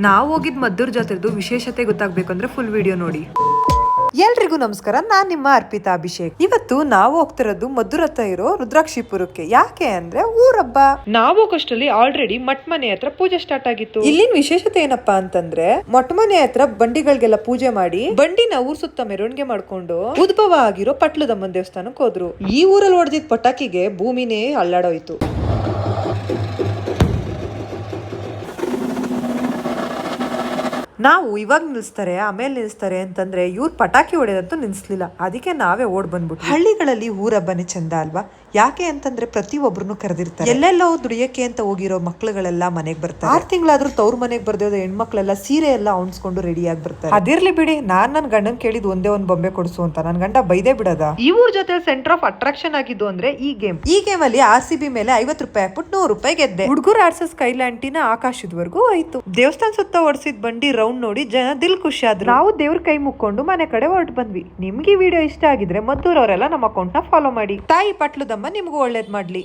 ನಾವು ಹೋಗಿದ್ ಮದ್ದೂರ್ ಜಾತ್ರೆದು ವಿಶೇಷತೆ ಗೊತ್ತಾಗ್ಬೇಕಂದ್ರೆ ಫುಲ್ ವಿಡಿಯೋ ನೋಡಿ. ಎಲ್ರಿಗೂ ನಮಸ್ಕಾರ, ನಾನ್ ನಿಮ್ಮ ಅರ್ಪಿತಾ ಅಭಿಷೇಕ್. ಇವತ್ತು ನಾವು ಹೋಗ್ತಿರೋದು ಮದ್ದೂರ್ ಹತ್ರ ಇರೋ ರುದ್ರಾಕ್ಷಿಪುರಕ್ಕೆ. ಯಾಕೆ ಅಂದ್ರೆ ಊರಬ್ಬ. ನಾವು ಹೋಗೋಷ್ಟರಲ್ಲಿ ಆಲ್ರೆಡಿ ಮನೆ ಹತ್ರ ಪೂಜೆ ಸ್ಟಾರ್ಟ್ ಆಗಿತ್ತು. ಇಲ್ಲಿನ ವಿಶೇಷತೆ ಏನಪ್ಪಾ ಅಂತಂದ್ರೆ ಮನೆ ಹತ್ರ ಬಂಡಿಗಳಿಗೆಲ್ಲ ಪೂಜೆ ಮಾಡಿ ಬಂಡಿನ ಊರ್ ಸುತ್ತ ಮೆರವಣಿಗೆ ಮಾಡ್ಕೊಂಡು ಉದ್ಭವ ಆಗಿರೋ ಪಟ್ಲದಮ್ಮನ ದೇವಸ್ಥಾನಕ್ಕೆ ಹೋದ್ರು. ಈ ಊರಲ್ಲಿ ಹೊಡೆದಿದ್ ಪಟಾಕಿಗೆ ಭೂಮಿನೇ ಅಲ್ಲಾಡೋಯ್ತು. ನಾವು ಇವಾಗ ನಿಲ್ಸ್ತಾರೆ ಆಮೇಲೆ ನಿಲ್ಸ್ತಾರೆ ಅಂತಂದ್ರೆ ಇವ್ರು ಪಟಾಕಿ ಹೊಡೆದಂತೂ ನಿಲ್ಸ್ಲಿಲ್ಲ. ಅದಕ್ಕೆ ನಾವೇ ಓಡ್ ಬಂದ್ಬಿಟ್ಟು. ಹಳ್ಳಿಗಳಲ್ಲಿ ಊರಬ್ಬನೇ ಚಂದ ಅಲ್ವಾ? ಯಾಕೆ ಅಂತಂದ್ರೆ ಪ್ರತಿಯೊಬ್ಬರನ್ನು ಕರೆದಿರ್ತಾರೆ. ಎಲ್ಲೆಲ್ಲೋ ದುಡಿಯಕ್ಕೆ ಅಂತ ಹೋಗಿರೋ ಮಕ್ಳುಗಳೆಲ್ಲ ಮನೆಗ್ ಬರ್ತಾರೆ. 6 ತಿಂಗಳಾದ್ರೂ ತವ್ರ ಮನೆಗ್ ಬರ್ದೇ ಹೆಣ್ಮಕ್ಳೆಲ್ಲ ಸೀರೆ ಎಲ್ಲ ಅವನ್ಸ್ಕೊಂಡು ರೆಡಿ ಆಗಿ ಬರ್ತಾರೆ. ಅದಿರ್ಲಿ ಬಿಡಿ, ನಾನ್ ನನ್ ಗಂಡನ್ ಕೇಳಿದ್ ಒಂದೇ ಒಂದ್ ಬೊಂಬೆ ಕೊಡ್ಸು ಅಂತ. ನನ್ ಗಂಡ ಬೈದೇ ಬಿಡದ. ಈ ಊರ್ ಜೊತೆ ಸೆಂಟರ್ ಆಫ್ ಅಟ್ರಾಕ್ಷನ್ ಆಗಿದ್ದು ಅಂದ್ರೆ ಈ ಗೇಮ್ ಅಲ್ಲಿ RCB ಮೇಲೆ 50 ರೂಪಾಯಿ ಹಾಕ್ಬಿಟ್ಟು 100 ರೂಪಾಯಿ ಗೆದ್ದೆ. ಹುಡುಗರು ಆಡ್ಸೋ ಸ್ಕೈಲ್ಯಾಂಟಿನ ಆಕಾಶದವರೆಗೂ ಆಯ್ತು. ದೇವಸ್ಥಾನ ಸುತ್ತ ಓಡಿಸಿದ್ ಬಂಡಿ ರೌಂಡ್ ನೋಡಿ ಜನ ದಿಲ್ ಖುಷಿ ಆದ್ರು. ನಾವು ದೇವ್ರ ಕೈ ಮುಕ್ಕೊಂಡು ಮನೆ ಕಡೆ ಹೊರಟು ಬಂದ್ವಿ. ನಿಮ್ಗೆ ಈ ವಿಡಿಯೋ ಇಷ್ಟ ಆಗಿದ್ರೆ ಮದ್ದೂರವರೆಲ್ಲ ನಮ್ಮ ಅಕೌಂಟ್ ನ ಫಾಲೋ ಮಾಡಿ. ತಾಯಿ ಪಟ್ಲದಮ್ಮ ನಿಮ್ಗೂ ಒಳ್ಳೇದ್ ಮಾಡ್ಲಿ.